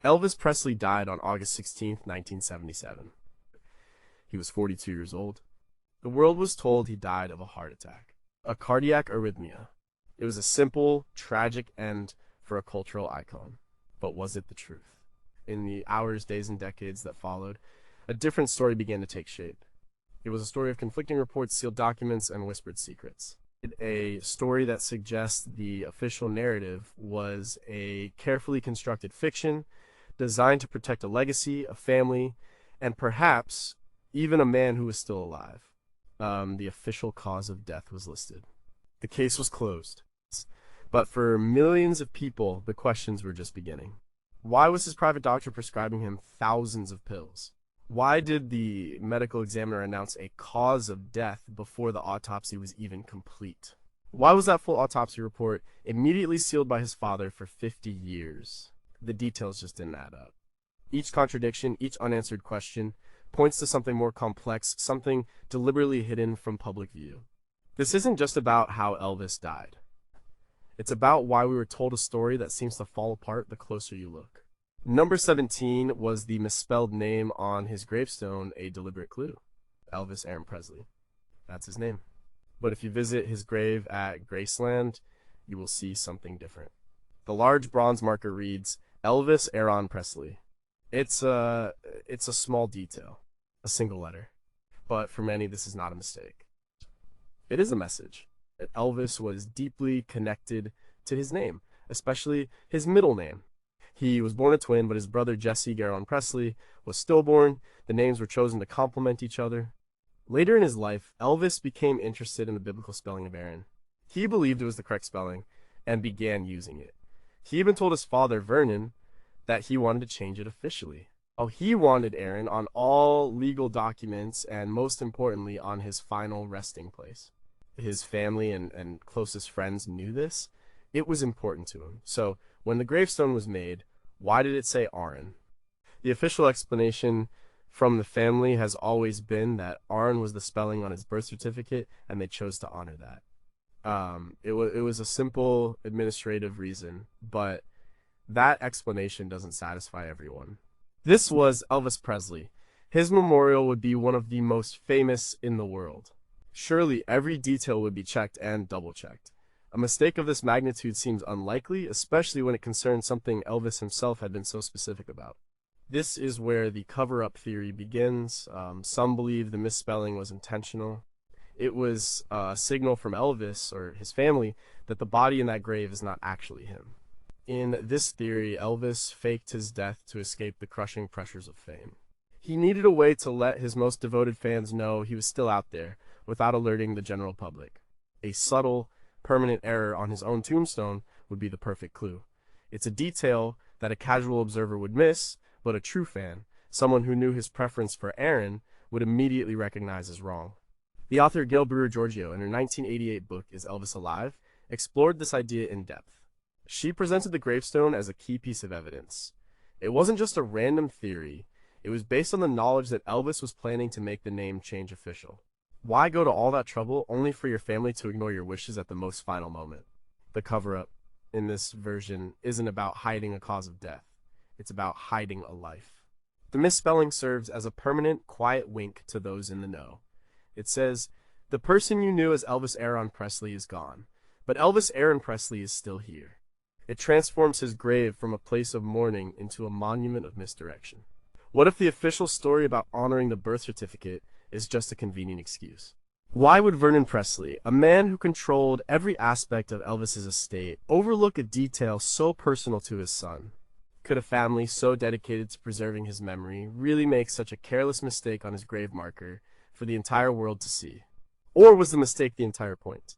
Elvis Presley died on August 16th, 1977. He was 42 years old. The world was told he died of a heart attack, a cardiac arrhythmia. It was a simple, tragic end for a cultural icon. But was it the truth? In the hours, days, and decades that followed, a different story began to take shape. It was a story of conflicting reports, sealed documents, and whispered secrets. A story that suggests the official narrative was a carefully constructed fiction designed to protect a legacy, a family, and perhaps even a man who was still alive. The official cause of death was listed. The case was closed. But for millions of people, the questions were just beginning. Why was his private doctor prescribing him thousands of pills? Why did the medical examiner announce a cause of death before the autopsy was even complete? Why was that full autopsy report immediately sealed by his father for 50 years? The details just didn't add up. Each contradiction, each unanswered question, points to something more complex, something deliberately hidden from public view. This isn't just about how Elvis died. It's about why we were told a story that seems to fall apart the closer you look. Number 17 was the misspelled name on his gravestone, a deliberate clue. Elvis Aaron Presley. That's his name. But if you visit his grave at Graceland, you will see something different. The large bronze marker reads, Elvis Aaron Presley. It's a small detail, a single letter. But for many, this is not a mistake. It is a message that Elvis was deeply connected to his name, especially his middle name. He was born a twin, but his brother Jesse Garon Presley was stillborn. The names were chosen to complement each other. Later in his life, Elvis became interested in the biblical spelling of Aaron. He believed it was the correct spelling and began using it. He even told his father, Vernon, that he wanted to change it officially. Oh, he wanted Aaron on all legal documents and, most importantly, on his final resting place. His family and closest friends knew this. It was important to him. So, when the gravestone was made, why did it say Aaron? The official explanation from the family has always been that Aaron was the spelling on his birth certificate, and they chose to honor that. It was a simple administrative reason, but that explanation doesn't satisfy everyone. This was Elvis Presley. His memorial would be one of the most famous in the world. Surely every detail would be checked and double-checked. A mistake of this magnitude seems unlikely, especially when it concerns something Elvis himself had been so specific about. This is where the cover-up theory begins. Some believe the misspelling was intentional. It was a signal from Elvis or his family that the body in that grave is not actually him. In this theory, Elvis faked his death to escape the crushing pressures of fame. He needed a way to let his most devoted fans know he was still out there without alerting the general public. A subtle, permanent error on his own tombstone would be the perfect clue. It's a detail that a casual observer would miss, but a true fan, someone who knew his preference for Aaron, would immediately recognize as wrong. The author Gail Brewer Giorgio, in her 1988 book Is Elvis Alive?, explored this idea in depth. She presented the gravestone as a key piece of evidence. It wasn't just a random theory, it was based on the knowledge that Elvis was planning to make the name change official. Why go to all that trouble only for your family to ignore your wishes at the most final moment? The cover-up in this version isn't about hiding a cause of death. It's about hiding a life. The misspelling serves as a permanent, quiet wink to those in the know. It says, the person you knew as Elvis Aaron Presley is gone, but Elvis Aaron Presley is still here. It transforms his grave from a place of mourning into a monument of misdirection. What if the official story about honoring the birth certificate is just a convenient excuse? Why would Vernon Presley, a man who controlled every aspect of Elvis's estate, overlook a detail so personal to his son? Could a family so dedicated to preserving his memory really make such a careless mistake on his grave marker for the entire world to see? Or was the mistake the entire point?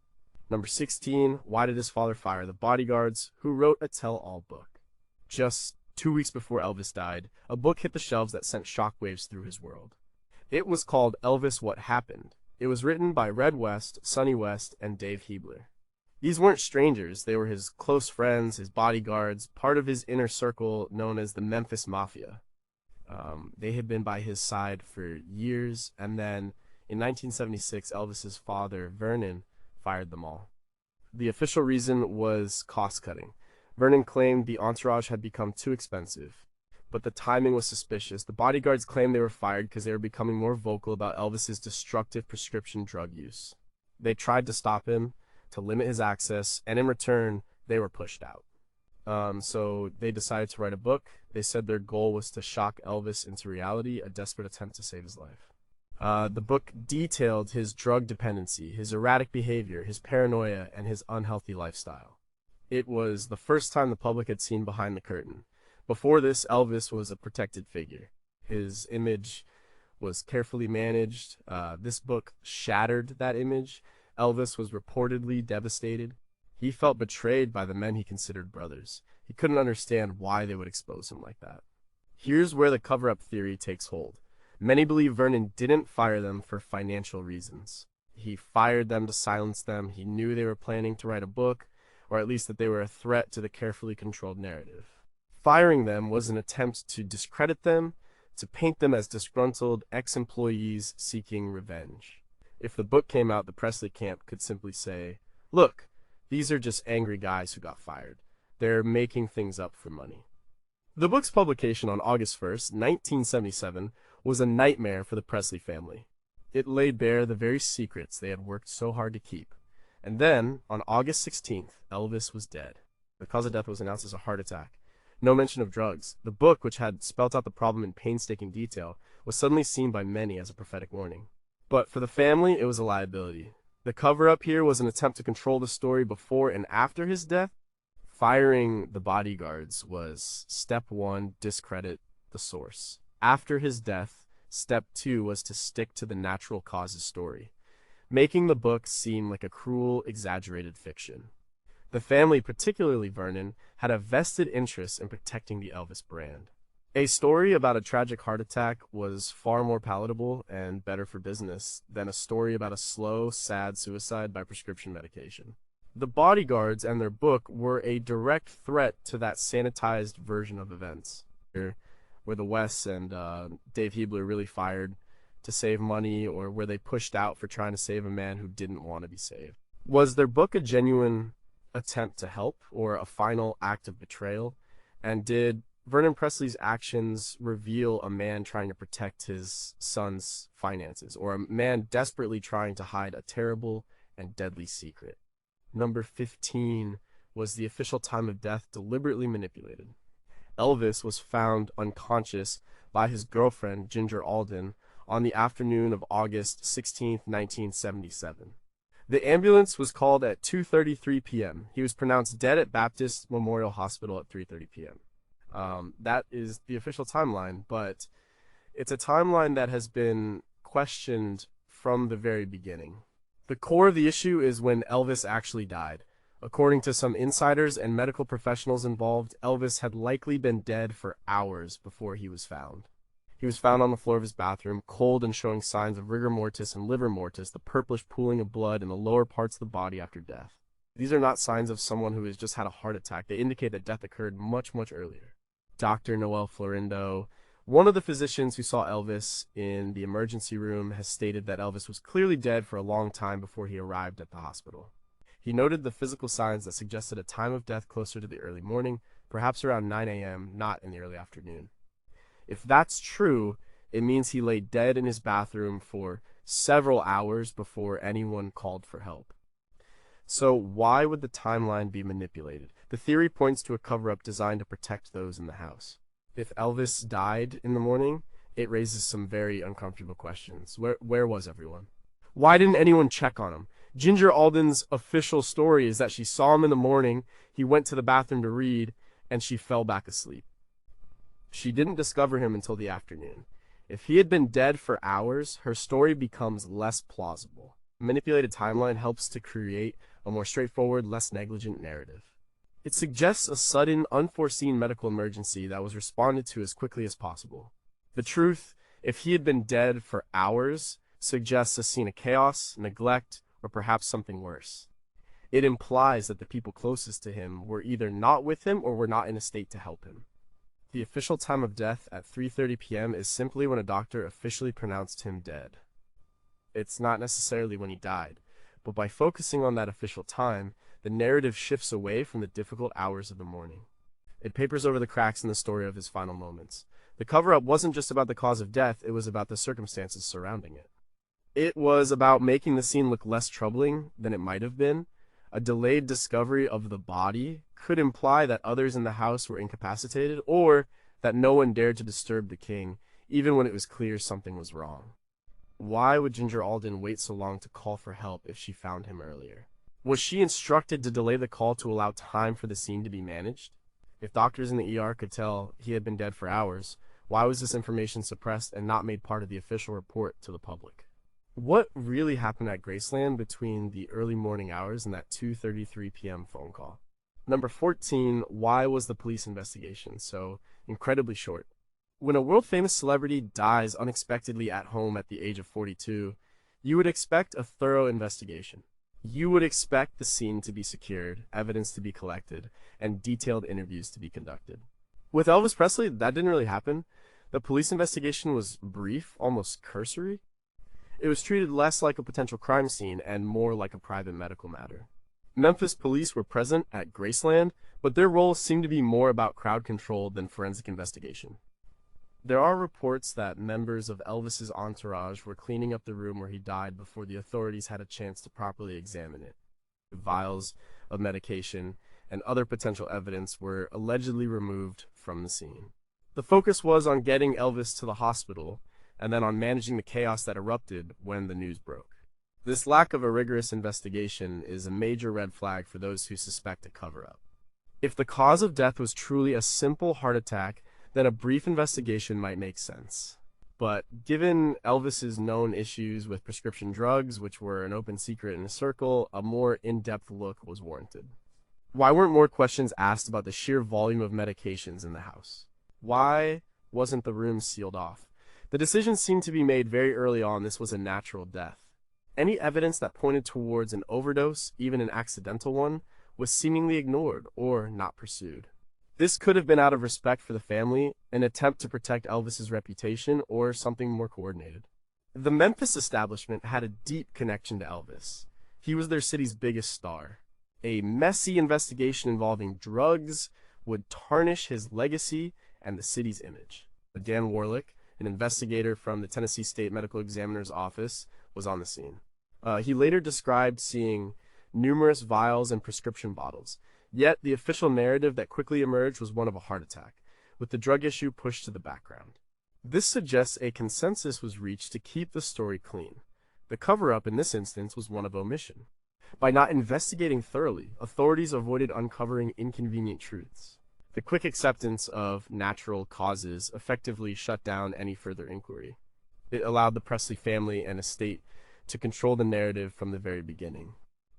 Number 16, why did his father fire the bodyguards, who wrote a tell-all book? Just 2 weeks before Elvis died, a book hit the shelves that sent shockwaves through his world. It was called Elvis What Happened. It was written by Red West, Sonny West, and Dave Hebler. These weren't strangers, they were his close friends, his bodyguards, part of his inner circle known as the Memphis Mafia. They had been by his side for years, and then in 1976, Elvis's father, Vernon, fired them all. The official reason was cost-cutting. Vernon claimed the entourage had become too expensive. but the timing was suspicious. The bodyguards claimed they were fired because they were becoming more vocal about Elvis's destructive prescription drug use. They tried to stop him, to limit his access, and in return, they were pushed out. So they decided to write a book. They said their goal was to shock Elvis into reality, a desperate attempt to save his life. The book detailed his drug dependency, his erratic behavior, his paranoia, and his unhealthy lifestyle. It was the first time the public had seen behind the curtain. Before this, Elvis was a protected figure. His image was carefully managed. This book shattered that image. Elvis was reportedly devastated. He felt betrayed by the men he considered brothers. He couldn't understand why they would expose him like that. Here's where the cover-up theory takes hold. Many believe Vernon didn't fire them for financial reasons. He fired them to silence them. He knew they were planning to write a book, or at least that they were a threat to the carefully controlled narrative. Firing them was an attempt to discredit them, to paint them as disgruntled ex-employees seeking revenge. If the book came out, the Presley camp could simply say, "Look, these are just angry guys who got fired. They're making things up for money." The book's publication on August 1st, 1977, was a nightmare for the Presley family. It laid bare the very secrets they had worked so hard to keep. And then, on August 16th, Elvis was dead. The cause of death was announced as a heart attack. No mention of drugs. The book, which had spelt out the problem in painstaking detail, was suddenly seen by many as a prophetic warning. But for the family, it was a liability. The cover-up here was an attempt to control the story before and after his death. Firing the bodyguards was step one, discredit the source. After his death, step two was to stick to the natural causes story, making the book seem like a cruel, exaggerated fiction. The family, particularly Vernon, had a vested interest in protecting the Elvis brand. A story about a tragic heart attack was far more palatable and better for business than a story about a slow, sad suicide by prescription medication. The bodyguards and their book were a direct threat to that sanitized version of events, where the Wests and Dave Hebler really fired to save money, or were they pushed out for trying to save a man who didn't want to be saved? Was their book a genuine attempt to help, or a final act of betrayal? And did Vernon Presley's actions reveal a man trying to protect his son's finances, or a man desperately trying to hide a terrible and deadly secret? Number 15 was the official time of death deliberately manipulated. Elvis was found unconscious by his girlfriend, Ginger Alden, on the afternoon of August 16, 1977. The ambulance was called at 2:33 p.m. He was pronounced dead at Baptist Memorial Hospital at 3:30 p.m. That is the official timeline, but it's a timeline that has been questioned from the very beginning. The core of the issue is when Elvis actually died. According to some insiders and medical professionals involved, Elvis had likely been dead for hours before he was found. He was found on the floor of his bathroom, cold and showing signs of rigor mortis and livor mortis, the purplish pooling of blood in the lower parts of the body after death. These are not signs of someone who has just had a heart attack. They indicate that death occurred much, much earlier. Dr. Noel Florindo, one of the physicians who saw Elvis in the emergency room, has stated that Elvis was clearly dead for a long time before he arrived at the hospital. He noted the physical signs that suggested a time of death closer to the early morning, perhaps around 9 a.m., not in the early afternoon. If that's true, it means he lay dead in his bathroom for several hours before anyone called for help. So why would the timeline be manipulated? The theory points to a cover-up designed to protect those in the house. If Elvis died in the morning, it raises some very uncomfortable questions. Where was everyone? Why didn't anyone check on him? Ginger Alden's official story is that she saw him in the morning, he went to the bathroom to read, and she fell back asleep. She didn't discover him until the afternoon. If he had been dead for hours, her story becomes less plausible. A manipulated timeline helps to create a more straightforward, less negligent narrative. It suggests a sudden, unforeseen medical emergency that was responded to as quickly as possible. The truth, if he had been dead for hours, suggests a scene of chaos, neglect, or perhaps something worse. It implies that the people closest to him were either not with him or were not in a state to help him. The official time of death at 3:30 p.m. is simply when a doctor officially pronounced him dead. It's not necessarily when he died, but by focusing on that official time, the narrative shifts away from the difficult hours of the morning. It papers over the cracks in the story of his final moments. The cover-up wasn't just about the cause of death, it was about the circumstances surrounding it. It was about making the scene look less troubling than it might have been. A delayed discovery of the body could imply that others in the house were incapacitated, or that no one dared to disturb the king, even when it was clear something was wrong. Why would Ginger Alden wait so long to call for help if she found him earlier? Was she instructed to delay the call to allow time for the scene to be managed? If doctors in the ER could tell he had been dead for hours, why was this information suppressed and not made part of the official report to the public? What really happened at Graceland between the early morning hours and that 2:33 p.m. phone call? Number 14, why was the police investigation so incredibly short? When a world-famous celebrity dies unexpectedly at home at the age of 42, you would expect a thorough investigation. You would expect the scene to be secured, evidence to be collected, and detailed interviews to be conducted. With Elvis Presley, that didn't really happen. The police investigation was brief, almost cursory. It was treated less like a potential crime scene and more like a private medical matter. Memphis police were present at Graceland, but their role seemed to be more about crowd control than forensic investigation. There are reports that members of Elvis's entourage were cleaning up the room where he died before the authorities had a chance to properly examine it. Vials of medication and other potential evidence were allegedly removed from the scene. The focus was on getting Elvis to the hospital, and then on managing the chaos that erupted when the news broke. This lack of a rigorous investigation is a major red flag for those who suspect a cover-up. If the cause of death was truly a simple heart attack, then a brief investigation might make sense. But given Elvis's known issues with prescription drugs, which were an open secret in his circle, a more in-depth look was warranted. Why weren't more questions asked about the sheer volume of medications in the house? Why wasn't the room sealed off? The decision seemed to be made very early on this was a natural death. Any evidence that pointed towards an overdose, even an accidental one, was seemingly ignored or not pursued. This could have been out of respect for the family, an attempt to protect Elvis's reputation, or something more coordinated. The Memphis establishment had a deep connection to Elvis. He was their city's biggest star. A messy investigation involving drugs would tarnish his legacy and the city's image. Dan Warlick, an investigator from the Tennessee State Medical Examiner's Office, was on the scene. He later described seeing numerous vials and prescription bottles. Yet, the official narrative that quickly emerged was one of a heart attack, with the drug issue pushed to the background. This suggests a consensus was reached to keep the story clean. The cover-up in this instance was one of omission. By not investigating thoroughly, authorities avoided uncovering inconvenient truths. The quick acceptance of natural causes effectively shut down any further inquiry. It allowed the Presley family and estate to control the narrative from the very beginning.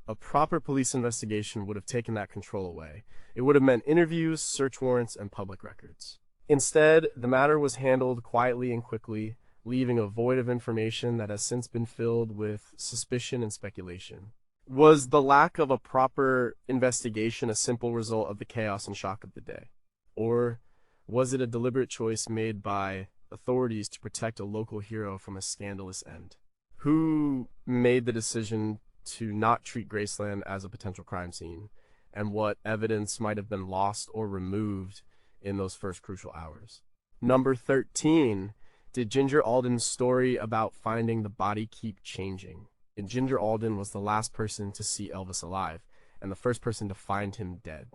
A proper police investigation would have taken that control away. It would have meant interviews, search warrants, and public records. Instead, the matter was handled quietly and quickly, leaving a void of information that has since been filled with suspicion and speculation. Was the lack of a proper investigation a simple result of the chaos and shock of the day? Or was it a deliberate choice made by authorities to protect a local hero from a scandalous end? Who made the decision to not treat Graceland as a potential crime scene, and what evidence might have been lost or removed in those first crucial hours? Number 13, did Ginger Alden's story about finding the body keep changing? And Ginger Alden was the last person to see Elvis alive, and the first person to find him dead.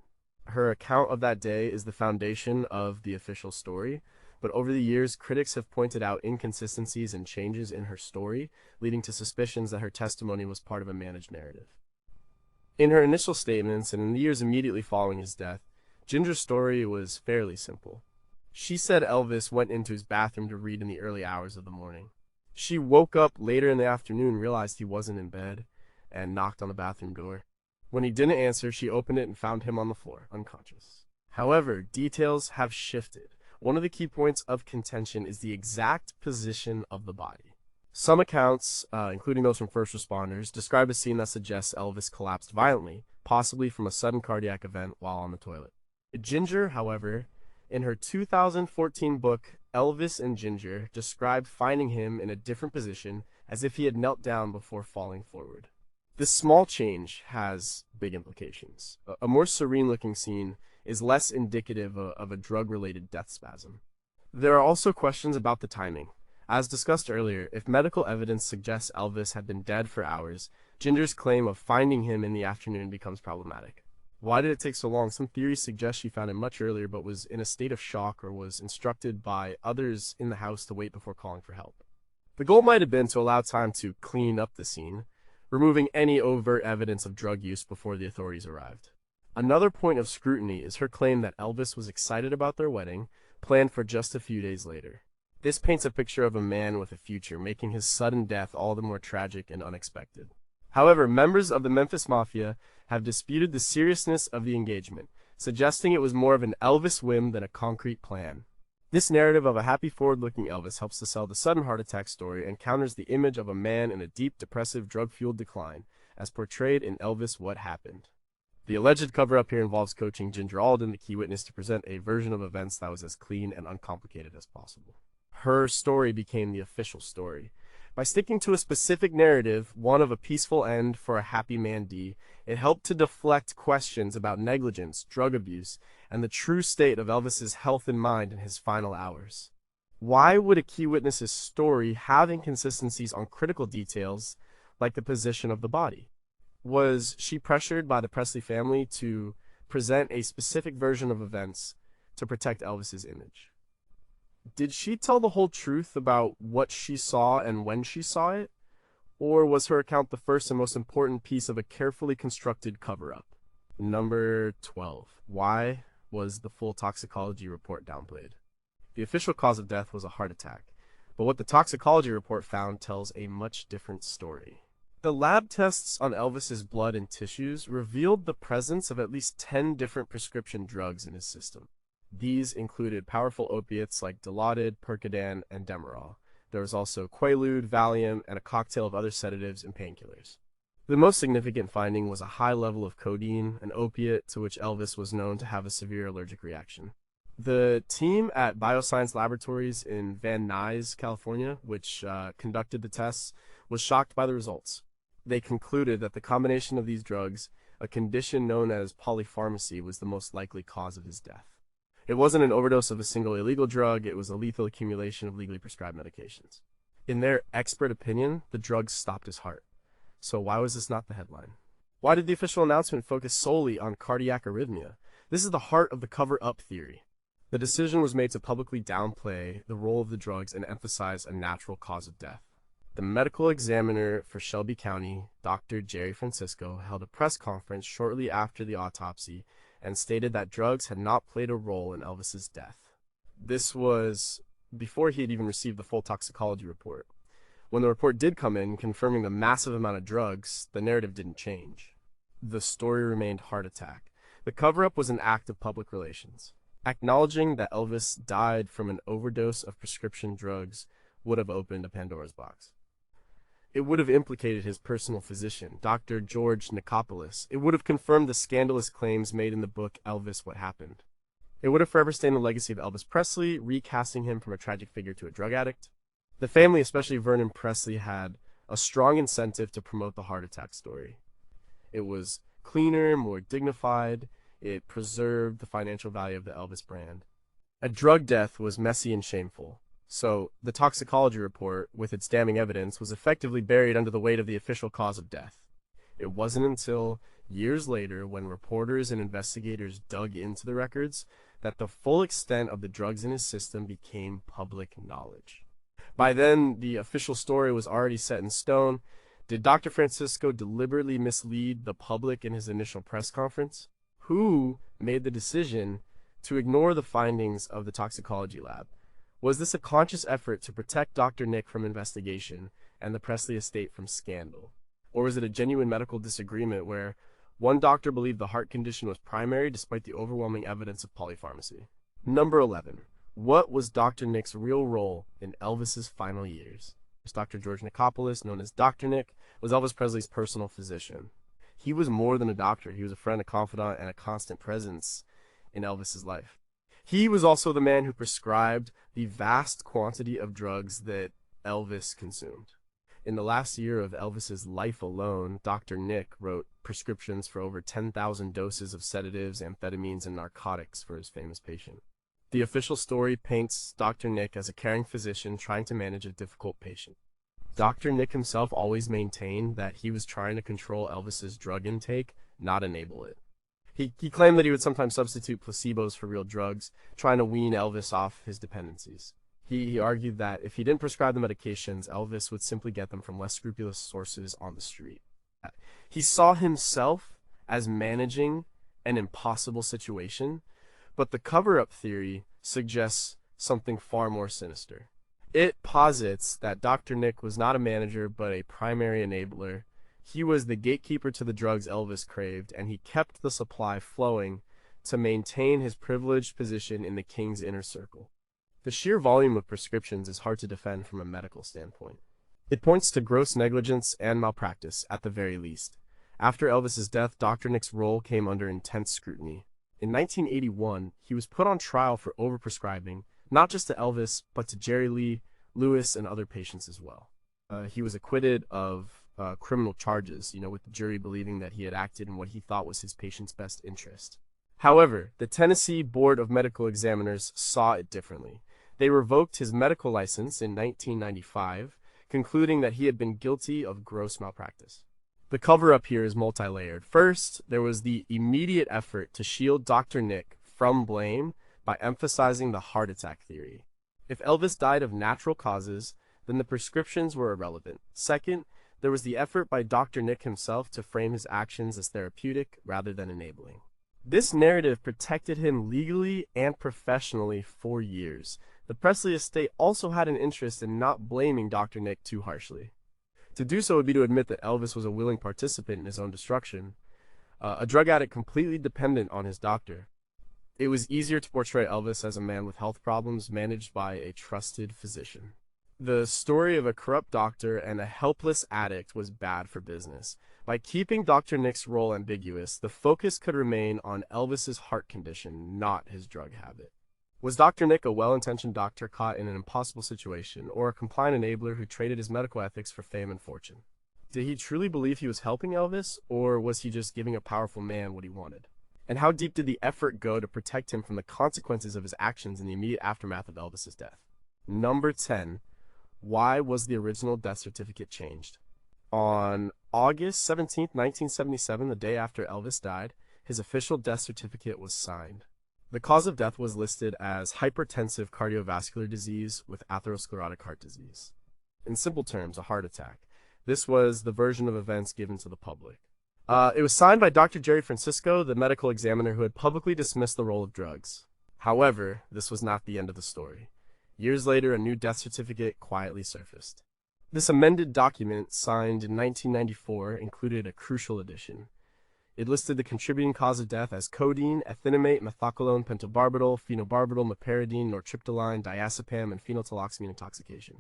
Her account of that day is the foundation of the official story, but over the years, critics have pointed out inconsistencies and changes in her story, leading to suspicions that her testimony was part of a managed narrative. In her initial statements, and in the years immediately following his death, Ginger's story was fairly simple. She said Elvis went into his bathroom to read in the early hours of the morning. She woke up later in the afternoon, realized he wasn't in bed, and knocked on the bathroom door. When he didn't answer, she opened it and found him on the floor, unconscious. However, details have shifted. One of the key points of contention is the exact position of the body. Some accounts, including those from first responders, describe a scene that suggests Elvis collapsed violently, possibly from a sudden cardiac event while on the toilet. Ginger, however, in her 2014 book, Elvis and Ginger, described finding him in a different position, as if he had knelt down before falling forward. This small change has big implications. A more serene-looking scene is less indicative of a drug-related death spasm. There are also questions about the timing. As discussed earlier, if medical evidence suggests Elvis had been dead for hours, Ginger's claim of finding him in the afternoon becomes problematic. Why did it take so long? Some theories suggest she found him much earlier but was in a state of shock or was instructed by others in the house to wait before calling for help. The goal might have been to allow time to clean up the scene, removing any overt evidence of drug use before the authorities arrived. Another point of scrutiny is her claim that Elvis was excited about their wedding, planned for just a few days later. This paints a picture of a man with a future, making his sudden death all the more tragic and unexpected. However, members of the Memphis Mafia have disputed the seriousness of the engagement, suggesting it was more of an Elvis whim than a concrete plan. This narrative of a happy, forward-looking Elvis helps to sell the sudden heart attack story and counters the image of a man in a deep, depressive, drug-fueled decline, as portrayed in Elvis What Happened. The alleged cover-up here involves coaching Ginger Alden, the key witness, to present a version of events that was as clean and uncomplicated as possible. Her story became the official story. By sticking to a specific narrative, one of a peaceful end for a happy man D, it helped to deflect questions about negligence, drug abuse, and the true state of Elvis's health and mind in his final hours. Why would a key witness's story have inconsistencies on critical details like the position of the body? Was she pressured by the Presley family to present a specific version of events to protect Elvis's image? Did she tell the whole truth about what she saw and when she saw it? Or was her account the first and most important piece of a carefully constructed cover-up? Number 12. Why was the full toxicology report downplayed? The official cause of death was a heart attack, but what the toxicology report found tells a much different story. The lab tests on Elvis's blood and tissues revealed the presence of at least 10 different prescription drugs in his system. These included powerful opiates like Dilaudid, Percodan, and Demerol. There was also Quaalude, Valium, and a cocktail of other sedatives and painkillers. The most significant finding was a high level of codeine, an opiate to which Elvis was known to have a severe allergic reaction. The team at Bioscience Laboratories in Van Nuys, California, which conducted the tests, was shocked by the results. They concluded that the combination of these drugs, a condition known as polypharmacy, was the most likely cause of his death. It wasn't an overdose of a single illegal drug, it was a lethal accumulation of legally prescribed medications. In their expert opinion, the drugs stopped his heart. So why was this not the headline? Why did the official announcement focus solely on cardiac arrhythmia? This is the heart of the cover-up theory. The decision was made to publicly downplay the role of the drugs and emphasize a natural cause of death. The medical examiner for Shelby County, Dr. Jerry Francisco, held a press conference shortly after the autopsy and stated that drugs had not played a role in Elvis's death. This was before he had even received the full toxicology report. When the report did come in, confirming the massive amount of drugs, the narrative didn't change. The story remained heart attack. The cover-up was an act of public relations. Acknowledging that Elvis died from an overdose of prescription drugs would have opened a Pandora's box. It would have implicated his personal physician, Dr. George Nicopolis. It would have confirmed the scandalous claims made in the book Elvis What Happened. It would have forever stained the legacy of Elvis Presley, recasting him from a tragic figure to a drug addict. The family, especially Vernon Presley, had a strong incentive to promote the heart attack story. It was cleaner, more dignified. It preserved the financial value of the Elvis brand. A drug death was messy and shameful. So, the toxicology report, with its damning evidence, was effectively buried under the weight of the official cause of death. It wasn't until years later, when reporters and investigators dug into the records, that the full extent of the drugs in his system became public knowledge. By then, the official story was already set in stone. Did Dr. Francisco deliberately mislead the public in his initial press conference? Who made the decision to ignore the findings of the toxicology lab? Was this a conscious effort to protect Dr. Nick from investigation and the Presley estate from scandal? Or was it a genuine medical disagreement where one doctor believed the heart condition was primary despite the overwhelming evidence of polypharmacy? Number 11. What was Dr. Nick's real role in Elvis's final years? Dr. George Nicopolis, known as Dr. Nick, was Elvis Presley's personal physician. He was more than a doctor. He was a friend, a confidant, and a constant presence in Elvis's life. He was also the man who prescribed the vast quantity of drugs that Elvis consumed. In the last year of Elvis's life alone, Dr. Nick wrote prescriptions for over 10,000 doses of sedatives, amphetamines, and narcotics for his famous patient. The official story paints Dr. Nick as a caring physician trying to manage a difficult patient. Dr. Nick himself always maintained that he was trying to control Elvis's drug intake, not enable it. He claimed that he would sometimes substitute placebos for real drugs, trying to wean Elvis off his dependencies. He argued that if he didn't prescribe the medications, Elvis would simply get them from less scrupulous sources on the street. He saw himself as managing an impossible situation, but the cover-up theory suggests something far more sinister. It posits that Dr. Nick was not a manager, but a primary enabler. He was the gatekeeper to the drugs Elvis craved, and he kept the supply flowing to maintain his privileged position in the king's inner circle. The sheer volume of prescriptions is hard to defend from a medical standpoint. It points to gross negligence and malpractice, at the very least. After Elvis's death, Dr. Nick's role came under intense scrutiny. In 1981, he was put on trial for overprescribing, not just to Elvis, but to Jerry Lee, Lewis, and other patients as well. He was acquitted of criminal charges, with the jury believing that he had acted in what he thought was his patient's best interest. However, the Tennessee Board of Medical Examiners saw it differently. They revoked his medical license in 1995, concluding that he had been guilty of gross malpractice. The cover-up here is multi-layered. First, there was the immediate effort to shield Dr. Nick from blame by emphasizing the heart attack theory. If Elvis died of natural causes, then the prescriptions were irrelevant. Second, there was the effort by Dr. Nick himself to frame his actions as therapeutic rather than enabling. This narrative protected him legally and professionally for years. The Presley estate also had an interest in not blaming Dr. Nick too harshly. To do so would be to admit that Elvis was a willing participant in his own destruction, a drug addict completely dependent on his doctor. It was easier to portray Elvis as a man with health problems managed by a trusted physician. The story of a corrupt doctor and a helpless addict was bad for business. By keeping Dr. Nick's role ambiguous, the focus could remain on Elvis's heart condition, not his drug habit. Was Dr. Nick a well-intentioned doctor caught in an impossible situation, or a compliant enabler who traded his medical ethics for fame and fortune? Did he truly believe he was helping Elvis, or was he just giving a powerful man what he wanted? And how deep did the effort go to protect him from the consequences of his actions in the immediate aftermath of Elvis's death? Number 10. Why was the original death certificate changed? On August 17, 1977, the day after Elvis died, his official death certificate was signed. The cause of death was listed as hypertensive cardiovascular disease with atherosclerotic heart disease. In simple terms, a heart attack. This was the version of events given to the public. It was signed by Dr. Jerry Francisco, the medical examiner who had publicly dismissed the role of drugs. However, this was not the end of the story. Years later, a new death certificate quietly surfaced. This amended document, signed in 1994, included a crucial addition. It listed the contributing cause of death as codeine, ethinamate, methaqualone, pentobarbital, phenobarbital, meperidine, nortriptyline, diazepam, and phenyltoloxamine intoxication.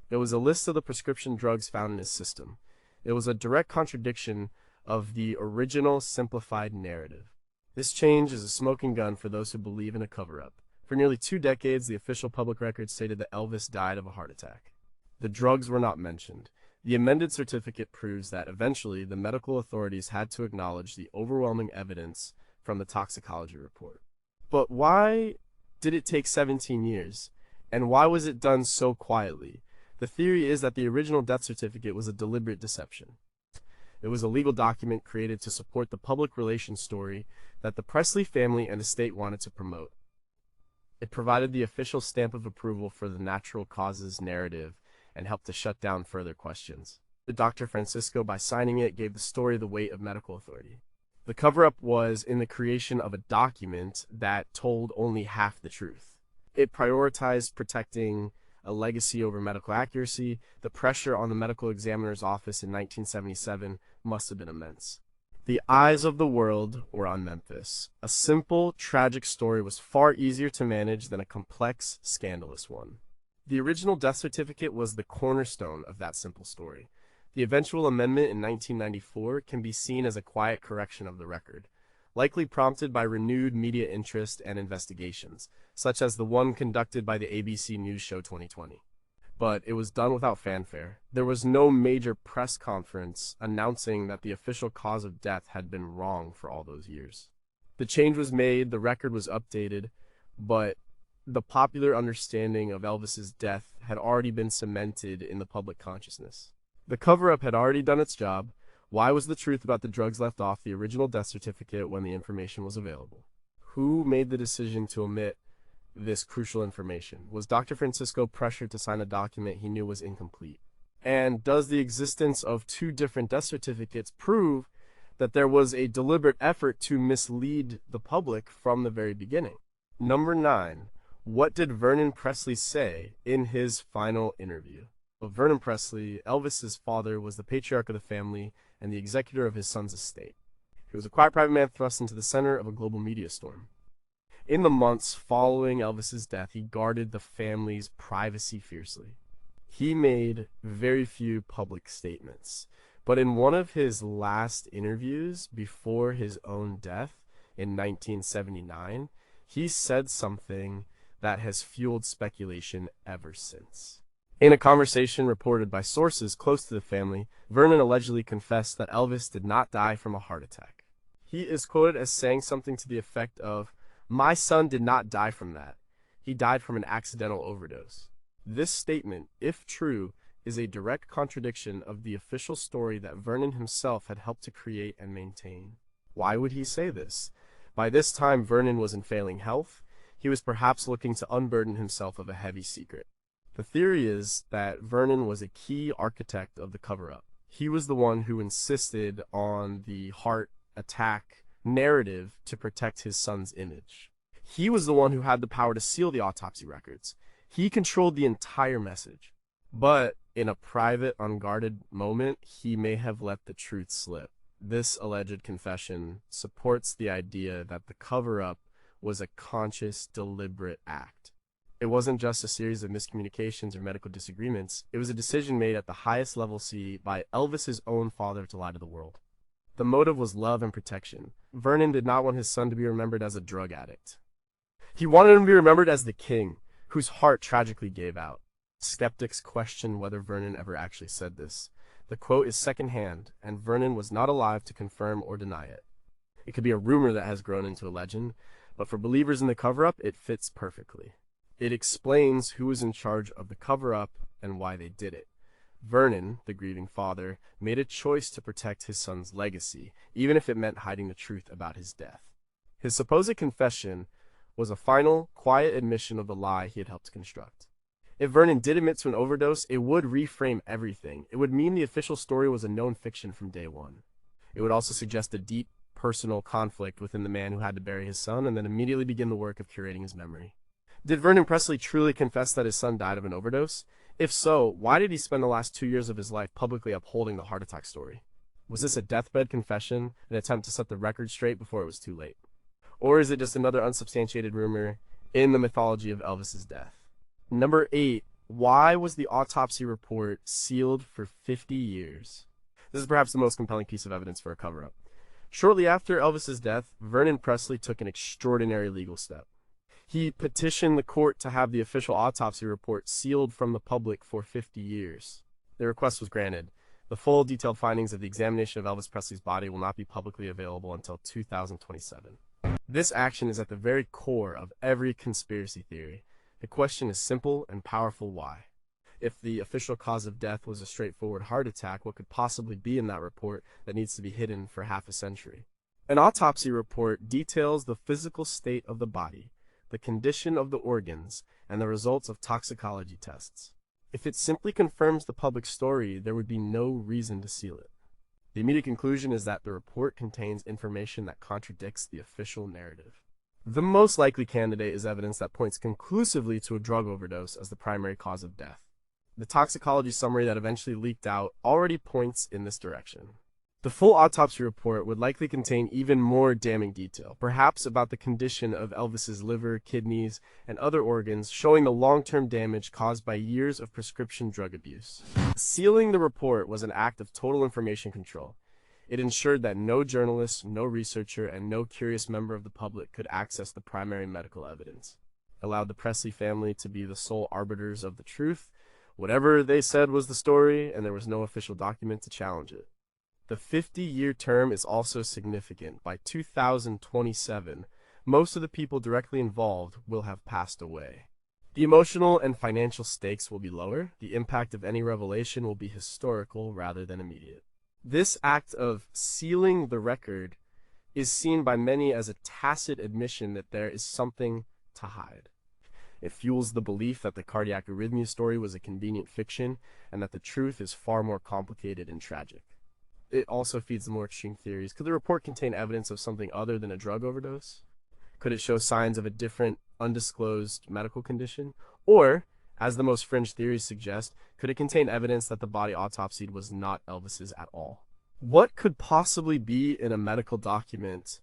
It was a list of the prescription drugs found in his system. It was a direct contradiction of the original simplified narrative. This change is a smoking gun for those who believe in a cover-up. For nearly 2 decades, the official public record stated that Elvis died of a heart attack. The drugs were not mentioned. The amended certificate proves that eventually the medical authorities had to acknowledge the overwhelming evidence from the toxicology report. But why did it take 17 years? And why was it done so quietly? The theory is that the original death certificate was a deliberate deception. It was a legal document created to support the public relations story that the Presley family and estate wanted to promote. It provided the official stamp of approval for the natural causes narrative and helped to shut down further questions. Dr. Francisco, by signing it, gave the story the weight of medical authority. The cover-up was in the creation of a document that told only half the truth. It prioritized protecting a legacy over medical accuracy. The pressure on the medical examiner's office in 1977 must have been immense. The eyes of the world were on Memphis. A simple, tragic story was far easier to manage than a complex, scandalous one. The original death certificate was the cornerstone of that simple story. The eventual amendment in 1994 can be seen as a quiet correction of the record, likely prompted by renewed media interest and investigations, such as the one conducted by the ABC News show 2020. But it was done without fanfare. There was no major press conference announcing that the official cause of death had been wrong for all those years. The change was made, the record was updated, but The popular understanding of Elvis's death had already been cemented in the public consciousness. The cover-up had already done its job. Why was the truth about the drugs left off the original death certificate when the information was available? Who made the decision to omit this crucial information? Was Dr. Francisco pressured to sign a document he knew was incomplete? And does the existence of two different death certificates prove that there was a deliberate effort to mislead the public from the very beginning? Number 9. What did Vernon Presley say in his final interview? Well, Vernon Presley, Elvis's father, was the patriarch of the family and the executor of his son's estate. He was a quiet private man thrust into the center of a global media storm. In the months following Elvis's death, he guarded the family's privacy fiercely. He made very few public statements, but in one of his last interviews before his own death in 1979, he said something that has fueled speculation ever since. In a conversation reported by sources close to the family, Vernon allegedly confessed that Elvis did not die from a heart attack. He is quoted as saying something to the effect of, "My son did not die from that. He died from an accidental overdose." This statement, if true, is a direct contradiction of the official story that Vernon himself had helped to create and maintain. Why would he say this? By this time, Vernon was in failing health. He was perhaps looking to unburden himself of a heavy secret. The theory is that Vernon was a key architect of the cover-up. He was the one who insisted on the heart attack narrative to protect his son's image. He was the one who had the power to seal the autopsy records. He controlled the entire message. But in a private, unguarded moment, he may have let the truth slip. This alleged confession supports the idea that the cover-up was a conscious, deliberate act. It wasn't just a series of miscommunications or medical disagreements. It was a decision made at the highest level C by Elvis's own father to lie to the world. The motive was love and protection. Vernon did not want his son to be remembered as a drug addict. He wanted him to be remembered as the king, whose heart tragically gave out. Skeptics question whether Vernon ever actually said this. The quote is secondhand, and Vernon was not alive to confirm or deny it. It could be a rumor that has grown into a legend, but for believers in the cover-up, it fits perfectly. It explains who was in charge of the cover-up and why they did it. Vernon, the grieving father, made a choice to protect his son's legacy, even if it meant hiding the truth about his death. His supposed confession was a final, quiet admission of the lie he had helped construct. If Vernon did admit to an overdose, it would reframe everything. It would mean the official story was a known fiction from day one. It would also suggest a deep, personal conflict within the man who had to bury his son and then immediately begin the work of curating his memory. Did Vernon Presley truly confess that his son died of an overdose? If so, why did he spend the last 2 years of his life publicly upholding the heart attack story? Was this a deathbed confession, an attempt to set the record straight before it was too late? Or is it just another unsubstantiated rumor in the mythology of Elvis's death? Number 8. Why was the autopsy report sealed for 50 years? This is perhaps the most compelling piece of evidence for a cover-up. Shortly after Elvis's death, Vernon Presley took an extraordinary legal step. He petitioned the court to have the official autopsy report sealed from the public for 50 years. The request was granted. The full detailed findings of the examination of Elvis Presley's body will not be publicly available until 2027. This action is at the very core of every conspiracy theory. The question is simple and powerful: why? If the official cause of death was a straightforward heart attack, what could possibly be in that report that needs to be hidden for half a century? An autopsy report details the physical state of the body, the condition of the organs, and the results of toxicology tests. If it simply confirms the public story, there would be no reason to seal it. The immediate conclusion is that the report contains information that contradicts the official narrative. The most likely candidate is evidence that points conclusively to a drug overdose as the primary cause of death. The toxicology summary that eventually leaked out already points in this direction. The full autopsy report would likely contain even more damning detail, perhaps about the condition of Elvis's liver, kidneys, and other organs, showing the long-term damage caused by years of prescription drug abuse. Sealing the report was an act of total information control. It ensured that no journalist, no researcher, and no curious member of the public could access the primary medical evidence. It allowed the Presley family to be the sole arbiters of the truth. Whatever they said was the story, and there was no official document to challenge it. The 50-year term is also significant. By 2027, most of the people directly involved will have passed away. The emotional and financial stakes will be lower. The impact of any revelation will be historical rather than immediate. This act of sealing the record is seen by many as a tacit admission that there is something to hide. It fuels the belief that the cardiac arrhythmia story was a convenient fiction and that the truth is far more complicated and tragic. It also feeds the more extreme theories. Could the report contain evidence of something other than a drug overdose? Could it show signs of a different, undisclosed medical condition? Or, as the most fringe theories suggest, could it contain evidence that the body autopsied was not Elvis's at all? What could possibly be in a medical document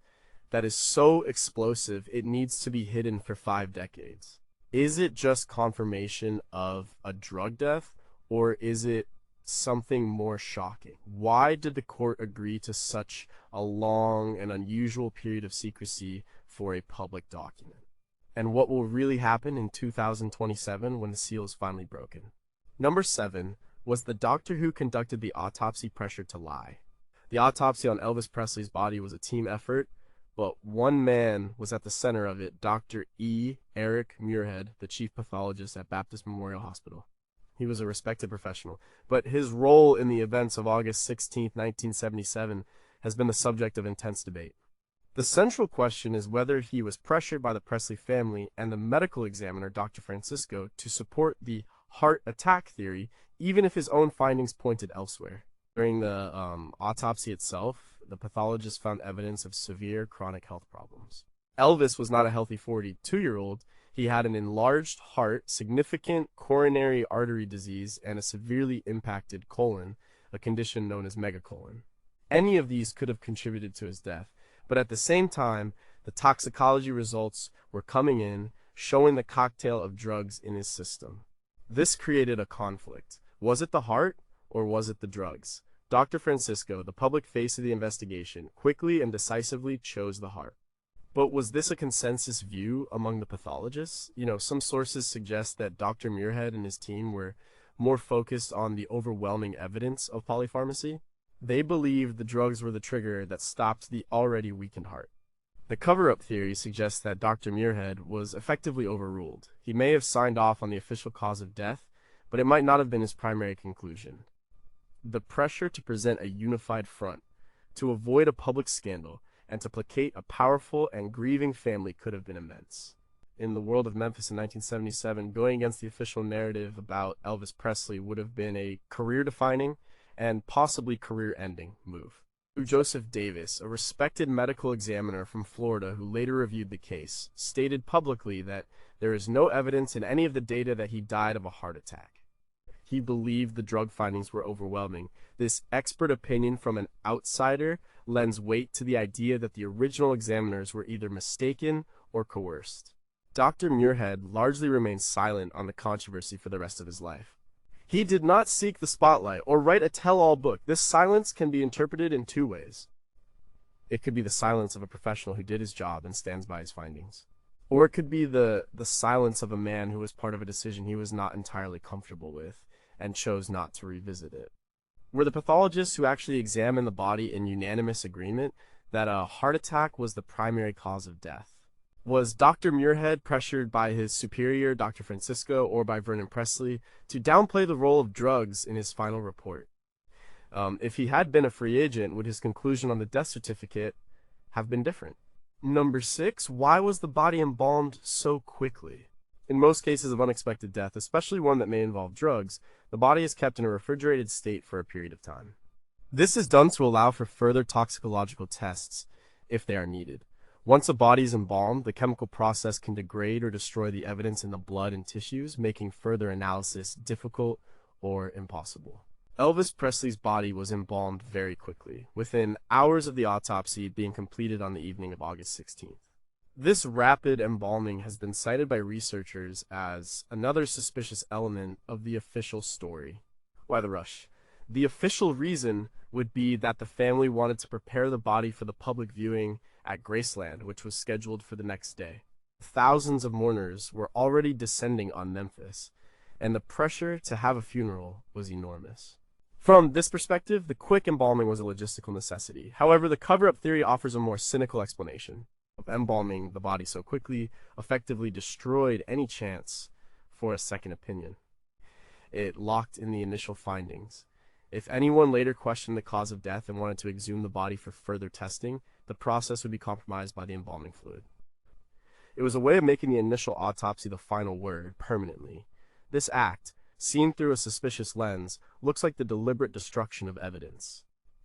that is so explosive it needs to be hidden for 5 decades? Is it just confirmation of a drug death, or is it something more shocking? Why did the court agree to such a long and unusual period of secrecy for a public document? And what will really happen in 2027 when the seal is finally broken? Number 7, was the doctor who conducted the autopsy pressured to lie? The autopsy on Elvis Presley's body was a team effort, but one man was at the center of it, Dr. Eric Muirhead, the chief pathologist at Baptist Memorial Hospital. He was a respected professional, but his role in the events of August 16, 1977 has been the subject of intense debate. The central question is whether he was pressured by the Presley family and the medical examiner, Dr. Francisco, to support the heart attack theory, even if his own findings pointed elsewhere. During the autopsy itself, the pathologist found evidence of severe chronic health problems. Elvis was not a healthy 42-year-old. He had an enlarged heart, significant coronary artery disease, and a severely impacted colon, a condition known as megacolon. Any of these could have contributed to his death, but at the same time, the toxicology results were coming in, showing the cocktail of drugs in his system. This created a conflict. Was it the heart, or was it the drugs? Dr. Francisco, the public face of the investigation, quickly and decisively chose the heart. But was this a consensus view among the pathologists? Some sources suggest that Dr. Muirhead and his team were more focused on the overwhelming evidence of polypharmacy. They believed the drugs were the trigger that stopped the already weakened heart. The cover-up theory suggests that Dr. Muirhead was effectively overruled. He may have signed off on the official cause of death, but it might not have been his primary conclusion. The pressure to present a unified front, to avoid a public scandal, and to placate a powerful and grieving family could have been immense. In the world of Memphis in 1977, going against the official narrative about Elvis Presley would have been a career-defining and possibly career-ending move. Joseph Davis, a respected medical examiner from Florida who later reviewed the case, stated publicly that there is no evidence in any of the data that he died of a heart attack. He believed the drug findings were overwhelming. This expert opinion from an outsider lends weight to the idea that the original examiners were either mistaken or coerced. Dr. Muirhead largely remained silent on the controversy for the rest of his life. He did not seek the spotlight or write a tell-all book. This silence can be interpreted in 2 ways. It could be the silence of a professional who did his job and stands by his findings. Or it could be the silence of a man who was part of a decision he was not entirely comfortable with and chose not to revisit it. Were the pathologists who actually examined the body in unanimous agreement that a heart attack was the primary cause of death? Was Dr. Muirhead pressured by his superior, Dr. Francisco, or by Vernon Presley to downplay the role of drugs in his final report? If he had been a free agent, would his conclusion on the death certificate have been different? Number 6, why was the body embalmed so quickly? In most cases of unexpected death, especially one that may involve drugs, the body is kept in a refrigerated state for a period of time. This is done to allow for further toxicological tests if they are needed. Once a body is embalmed, the chemical process can degrade or destroy the evidence in the blood and tissues, making further analysis difficult or impossible. Elvis Presley's body was embalmed very quickly, within hours of the autopsy being completed on the evening of August 16th. This rapid embalming has been cited by researchers as another suspicious element of the official story. Why the rush? The official reason would be that the family wanted to prepare the body for the public viewing at Graceland, which was scheduled for the next day. Thousands of mourners were already descending on Memphis, and the pressure to have a funeral was enormous. From this perspective, the quick embalming was a logistical necessity. However, the cover-up theory offers a more cynical explanation. of embalming the body so quickly effectively destroyed any chance for a second opinion. It locked in the initial findings. If anyone later questioned the cause of death and wanted to exhume the body for further testing, the process would be compromised by the embalming fluid. It was a way of making the initial autopsy the final word permanently. This act, seen through a suspicious lens, looks like the deliberate destruction of evidence.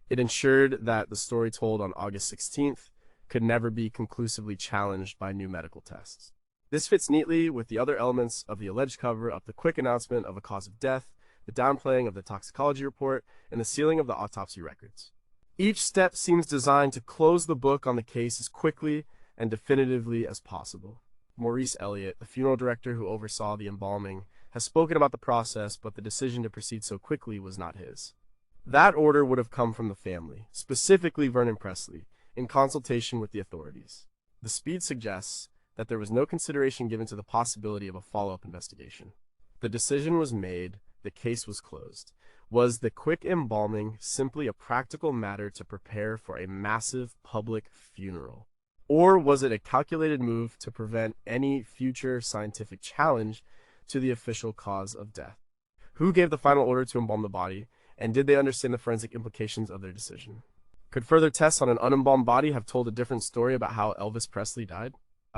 It ensured that the story told on August 16th could never be conclusively challenged by new medical tests. This fits neatly with the other elements of the alleged cover-up: the quick announcement of a cause of death, the downplaying of the toxicology report, and the sealing of the autopsy records. Each step seems designed to close the book on the case as quickly and definitively as possible. Maurice Elliott, the funeral director who oversaw the embalming, has spoken about the process, but the decision to proceed so quickly was not his. That order would have come from the family, specifically Vernon Presley, in consultation with the authorities. The speed suggests that there was no consideration given to the possibility of a follow-up investigation. The decision was made, the case was closed. Was the quick embalming simply a practical matter to prepare for a massive public funeral? Or was it a calculated move to prevent any future scientific challenge to the official cause of death? Who gave the final order to embalm the body, and did they understand the forensic implications of their decision? Could further tests on an unembalmed body have told a different story about how Elvis Presley died?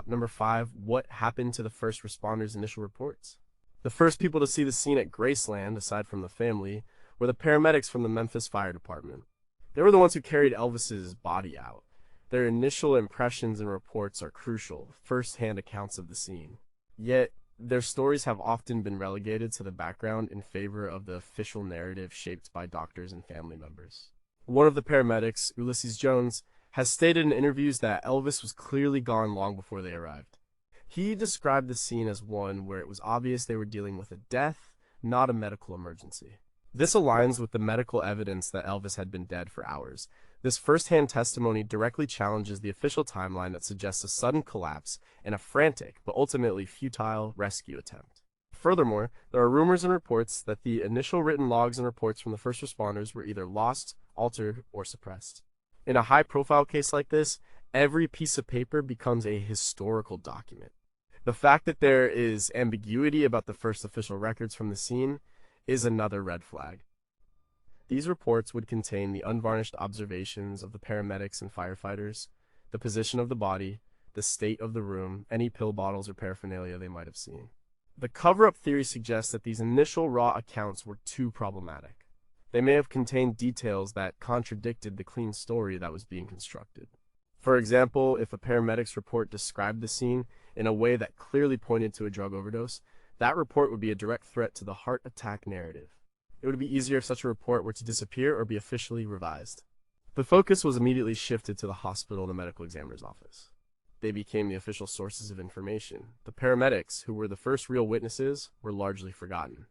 Number 5, what happened to the first responders' initial reports? The first people to see the scene at Graceland, aside from the family, were the paramedics from the Memphis Fire Department. They were the ones who carried Elvis's body out. Their initial impressions and reports are crucial, first-hand accounts of the scene. Yet, their stories have often been relegated to the background in favor of the official narrative shaped by doctors and family members. One of the paramedics, Ulysses Jones, has stated in interviews that Elvis was clearly gone long before they arrived. He described the scene as one where it was obvious they were dealing with a death, not a medical emergency. This aligns with the medical evidence that Elvis had been dead for hours. This first-hand testimony directly challenges the official timeline that suggests a sudden collapse and a frantic, but ultimately futile, rescue attempt. Furthermore, there are rumors and reports that the initial written logs and reports from the first responders were either lost, altered, or suppressed. In a high-profile case like this, every piece of paper becomes a historical document. The fact that there is ambiguity about the first official records from the scene is another red flag. These reports would contain the unvarnished observations of the paramedics and firefighters, the position of the body, the state of the room, any pill bottles or paraphernalia they might have seen. The cover-up theory suggests that these initial raw accounts were too problematic. They may have contained details that contradicted the clean story that was being constructed. For example, if a paramedic's report described the scene in a way that clearly pointed to a drug overdose, that report would be a direct threat to the heart attack narrative. It would be easier if such a report were to disappear or be officially revised. The focus was immediately shifted to the hospital and the medical examiner's office. They became the official sources of information. The paramedics, who were the first real witnesses, were largely forgotten.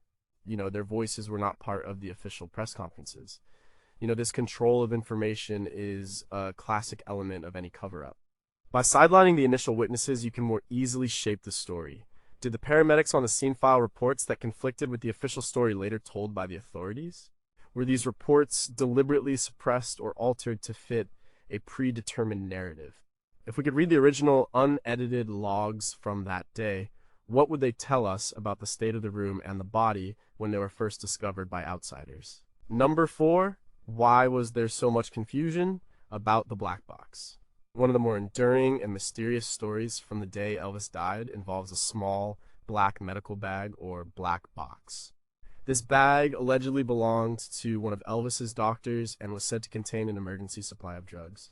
Their voices were not part of the official press conferences. This control of information is a classic element of any cover-up. By sidelining the initial witnesses, you can more easily shape the story. Did the paramedics on the scene file reports that conflicted with the official story later told by the authorities? Were these reports deliberately suppressed or altered to fit a predetermined narrative? If we could read the original unedited logs from that day, what would they tell us about the state of the room and the body when they were first discovered by outsiders? Number 4, why was there so much confusion about the black box? One of the more enduring and mysterious stories from the day Elvis died involves a small black medical bag or black box. This bag allegedly belonged to one of Elvis's doctors and was said to contain an emergency supply of drugs.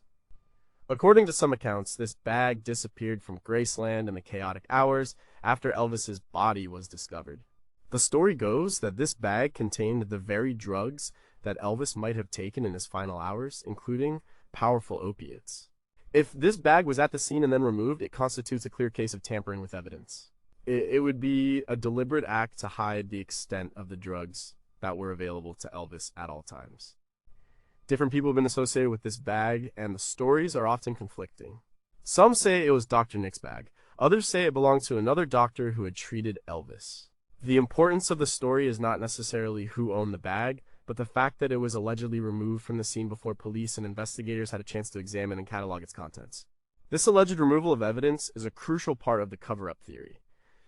According to some accounts, this bag disappeared from Graceland in the chaotic hours after Elvis's body was discovered. The story goes that this bag contained the very drugs that Elvis might have taken in his final hours, including powerful opiates. If this bag was at the scene and then removed, it constitutes a clear case of tampering with evidence. It would be a deliberate act to hide the extent of the drugs that were available to Elvis at all times. Different people have been associated with this bag, and the stories are often conflicting. Some say it was Dr. Nick's bag. Others say it belonged to another doctor who had treated Elvis. The importance of the story is not necessarily who owned the bag, but the fact that it was allegedly removed from the scene before police and investigators had a chance to examine and catalog its contents. This alleged removal of evidence is a crucial part of the cover-up theory.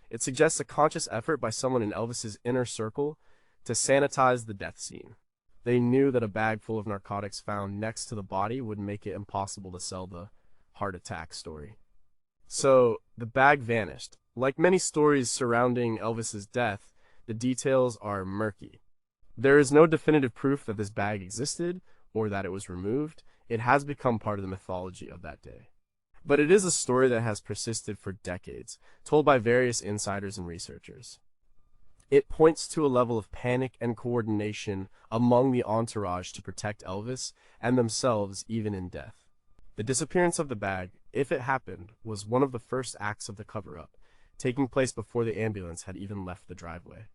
It suggests a conscious effort by someone in Elvis's inner circle to sanitize the death scene. They knew that a bag full of narcotics found next to the body would make it impossible to sell the heart attack story. So, the bag vanished. Like many stories surrounding Elvis's death, the details are murky. There is no definitive proof that this bag existed or that it was removed. It has become part of the mythology of that day. But it is a story that has persisted for decades, told by various insiders and researchers. It points to a level of panic and coordination among the entourage to protect Elvis and themselves even in death. The disappearance of the bag, if it happened, was one of the first acts of the cover-up, taking place before the ambulance had even left the driveway.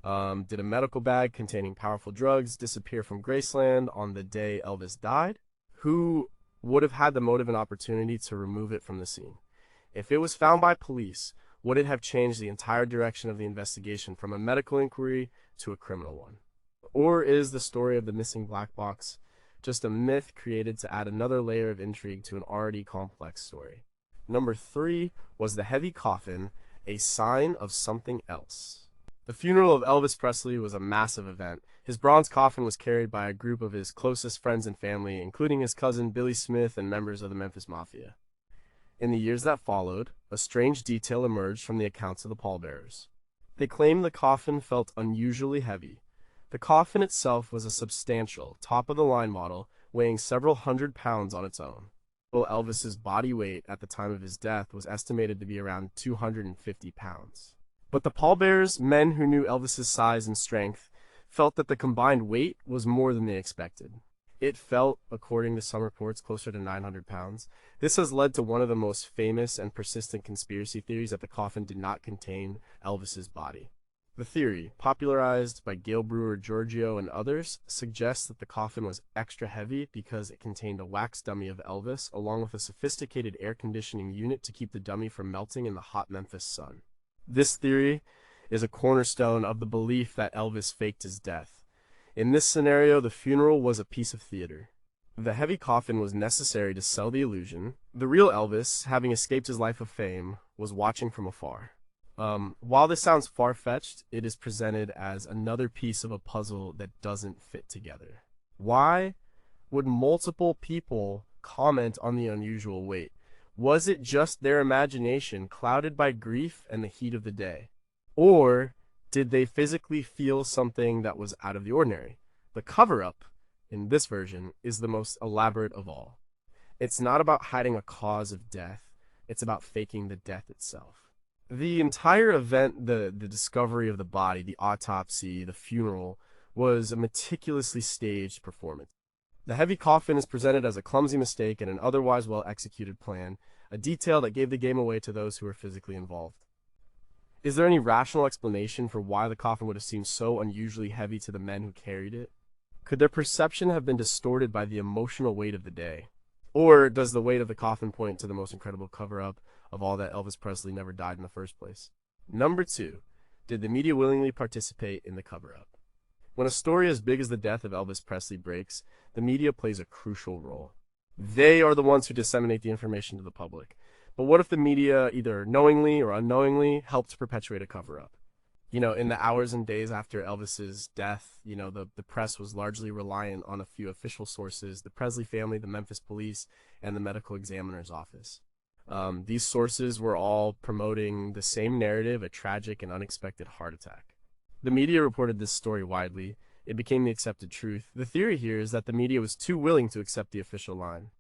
Did a medical bag containing powerful drugs disappear from Graceland on the day Elvis died? Who would have had the motive and opportunity to remove it from the scene? If it was found by police, would it have changed the entire direction of the investigation from a medical inquiry to a criminal one? Or is the story of the missing black box just a myth created to add another layer of intrigue to an already complex story? Number 3 was the heavy coffin, a sign of something else. The funeral of Elvis Presley was a massive event. His bronze coffin was carried by a group of his closest friends and family, including his cousin Billy Smith and members of the Memphis Mafia. In the years that followed, a strange detail emerged from the accounts of the pallbearers. They claimed the coffin felt unusually heavy. The coffin itself was a substantial, top-of-the-line model, weighing several hundred pounds on its own. While Elvis's body weight at the time of his death was estimated to be around 250 pounds. But the pallbearers, men who knew Elvis's size and strength, felt that the combined weight was more than they expected. It felt, according to some reports, closer to 900 pounds. This has led to one of the most famous and persistent conspiracy theories that the coffin did not contain Elvis's body. The theory, popularized by Gail Brewer Giorgio and others, suggests that the coffin was extra heavy because it contained a wax dummy of Elvis, along with a sophisticated air conditioning unit to keep the dummy from melting in the hot Memphis sun. This theory is a cornerstone of the belief that Elvis faked his death. In this scenario, the funeral was a piece of theater. The heavy coffin was necessary to sell the illusion. The real Elvis, having escaped his life of fame, was watching from afar. While this sounds far-fetched, it is presented as another piece of a puzzle that doesn't fit together. Why would multiple people comment on the unusual weight? Was it just their imagination clouded by grief and the heat of the day? Or did they physically feel something that was out of the ordinary? The cover-up, in this version, is the most elaborate of all. It's not about hiding a cause of death, it's about faking the death itself. The entire event, the discovery of the body, the autopsy, the funeral, was a meticulously staged performance. The heavy coffin is presented as a clumsy mistake and an otherwise well-executed plan, a detail that gave the game away to those who were physically involved. Is there any rational explanation for why the coffin would have seemed so unusually heavy to the men who carried it? Could their perception have been distorted by the emotional weight of the day? Or does the weight of the coffin point to the most incredible cover-up of all that Elvis Presley never died in the first place? Number 2, did the media willingly participate in the cover-up? When a story as big as the death of Elvis Presley breaks, the media plays a crucial role. They are the ones who disseminate the information to the public. But what if the media, either knowingly or unknowingly, helped to perpetuate a cover-up? In the hours and days after Elvis's death, the press was largely reliant on a few official sources: the Presley family, the Memphis police, and the medical examiner's office. These sources were all promoting the same narrative, a tragic and unexpected heart attack. The media reported this story widely. It became the accepted truth. The theory here is that the media was too willing to accept the official line.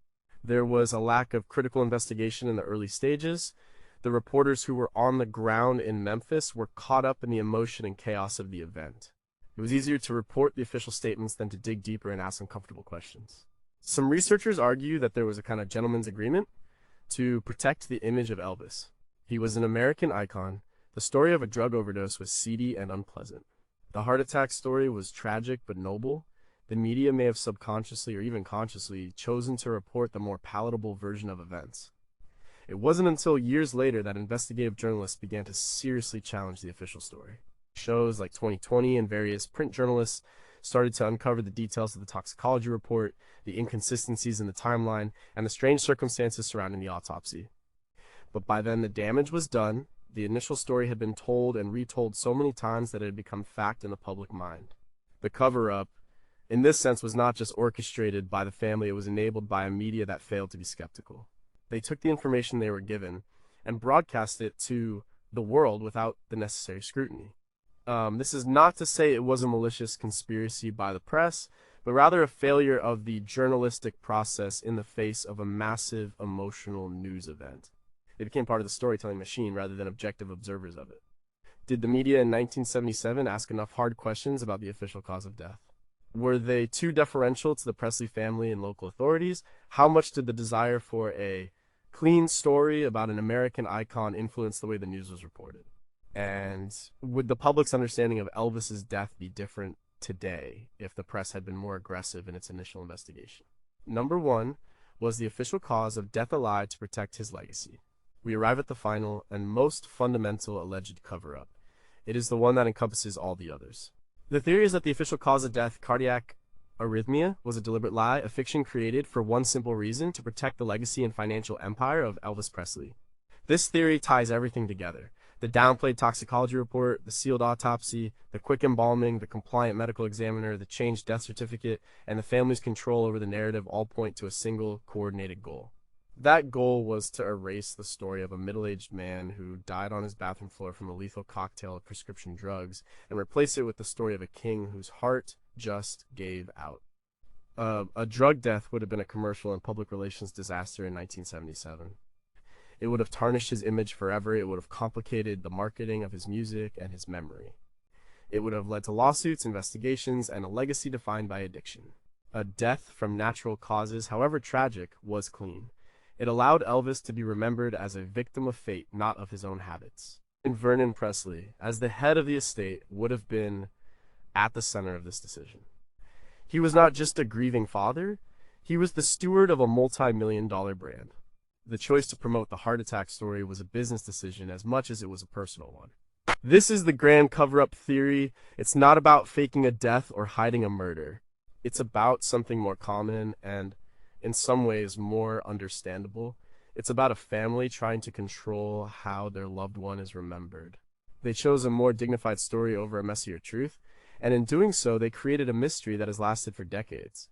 There was a lack of critical investigation in the early stages. The reporters who were on the ground in Memphis were caught up in the emotion and chaos of the event. It was easier to report the official statements than to dig deeper and ask uncomfortable questions. Some researchers argue that there was a kind of gentleman's agreement to protect the image of Elvis. He was an American icon. The story of a drug overdose was seedy and unpleasant. The heart attack story was tragic but noble. The media may have subconsciously or even consciously chosen to report the more palatable version of events. It wasn't until years later that investigative journalists began to seriously challenge the official story. Shows like 2020 and various print journalists started to uncover the details of the toxicology report, the inconsistencies in the timeline, and the strange circumstances surrounding the autopsy. But by then the damage was done. The initial story had been told and retold so many times that it had become fact in the public mind. The cover-up, in this sense, was not just orchestrated by the family, it was enabled by a media that failed to be skeptical. They took the information they were given and broadcast it to the world without the necessary scrutiny. This is not to say it was a malicious conspiracy by the press, but rather a failure of the journalistic process in the face of a massive emotional news event. They became part of the storytelling machine rather than objective observers of it. Did the media in 1977 ask enough hard questions about the official cause of death? Were they too deferential to the Presley family and local authorities? How much did the desire for a clean story about an American icon influence the way the news was reported? And would the public's understanding of Elvis's death be different today if the press had been more aggressive in its initial investigation? Number one, was the official cause of death a lie to protect his legacy? We arrive at the final and most fundamental alleged cover-up. It is the one that encompasses all the others. The theory is that the official cause of death, cardiac arrhythmia, was a deliberate lie, a fiction created for one simple reason: to protect the legacy and financial empire of Elvis Presley. This theory ties everything together. The downplayed toxicology report, the sealed autopsy, the quick embalming, the compliant medical examiner, the changed death certificate, and the family's control over the narrative all point to a single, coordinated goal. That goal was to erase the story of a middle-aged man who died on his bathroom floor from a lethal cocktail of prescription drugs and replace it with the story of a king whose heart just gave out. A drug death would have been a commercial and public relations disaster in 1977. It would have tarnished his image forever. It would have complicated the marketing of his music and his memory. It would have led to lawsuits, investigations, and a legacy defined by addiction. A death from natural causes, however tragic, was clean. It allowed Elvis to be remembered as a victim of fate, not of his own habits. And Vernon Presley, as the head of the estate, would have been at the center of this decision. He was not just a grieving father, he was the steward of a multi-million-dollar brand. The choice to promote the heart attack story was a business decision as much as it was a personal one. This is the grand cover-up theory. It's not about faking a death or hiding a murder. It's about something more common and, in some ways, more understandable. It's about a family trying to control how their loved one is remembered. They chose a more dignified story over a messier truth, and in doing so, they created a mystery that has lasted for decades.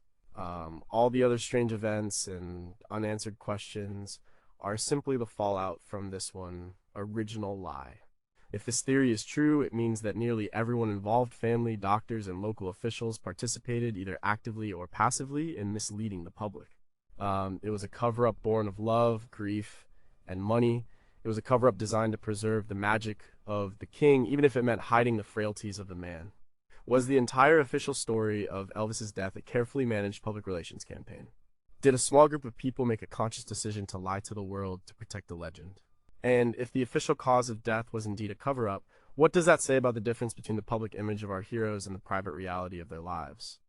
All the other strange events and unanswered questions are simply the fallout from this one original lie. If this theory is true, it means that nearly everyone involved, family, doctors, and local officials, participated either actively or passively in misleading the public. It was a cover-up born of love, grief, and money. It was a cover-up designed to preserve the magic of the king, even if it meant hiding the frailties of the man. Was the entire official story of Elvis's death a carefully managed public relations campaign? Did a small group of people make a conscious decision to lie to the world to protect the legend? And if the official cause of death was indeed a cover-up, what does that say about the difference between the public image of our heroes and the private reality of their lives?